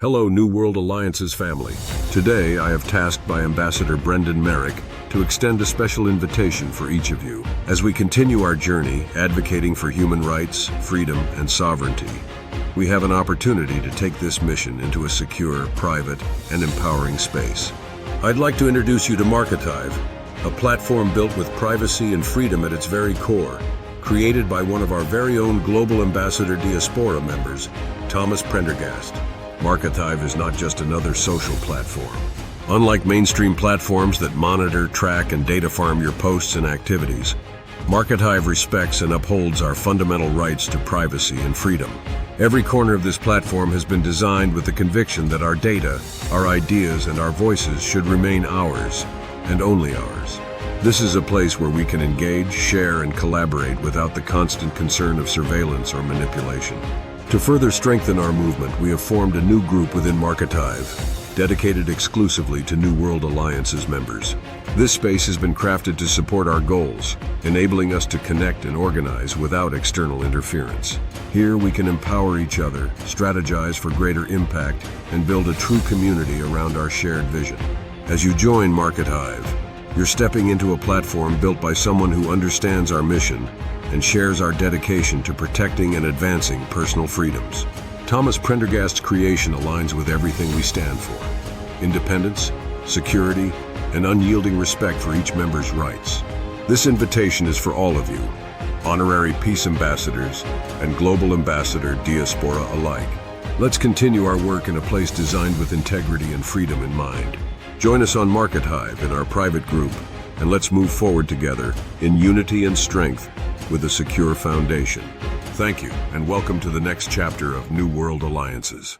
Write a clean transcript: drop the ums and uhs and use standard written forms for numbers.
Hello, New World Alliance's family. Today, I have tasked by Ambassador Brendan Merrick to extend a special invitation for each of you as we continue our journey advocating for human rights, freedom, and sovereignty. We have an opportunity to take this mission into a secure, private, and empowering space. I'd like to introduce you to Markethive, a platform built with privacy and freedom at its very core, created by one of our very own Global Ambassador Diaspora members, Thomas Prendergast. Markethive is not just another social platform. Unlike mainstream platforms that monitor, track, and data farm your posts and activities, Markethive respects and upholds our fundamental rights to privacy and freedom. Every corner of this platform has been designed with the conviction that our data, our ideas, and our voices should remain ours, and only ours. This is a place where we can engage, share, and collaborate without the constant concern of surveillance or manipulation. To further strengthen our movement, we have formed a new group within Markethive, dedicated exclusively to New World Alliance's members. This space has been crafted to support our goals, enabling us to connect and organize without external interference. Here we can empower each other, strategize for greater impact, and build a true community around our shared vision. As you join Markethive, you're stepping into a platform built by someone who understands our mission and shares our dedication to protecting and advancing personal freedoms. Thomas Prendergast's creation aligns with everything we stand for: independence, security, and unyielding respect for each member's rights. This invitation is for all of you, honorary peace ambassadors and global ambassador diaspora alike. Let's continue our work in a place designed with integrity and freedom in mind. Join us on Markethive in our private group, and let's move forward together in unity and strength with a secure foundation. Thank you, and welcome to the next chapter of New World Alliances.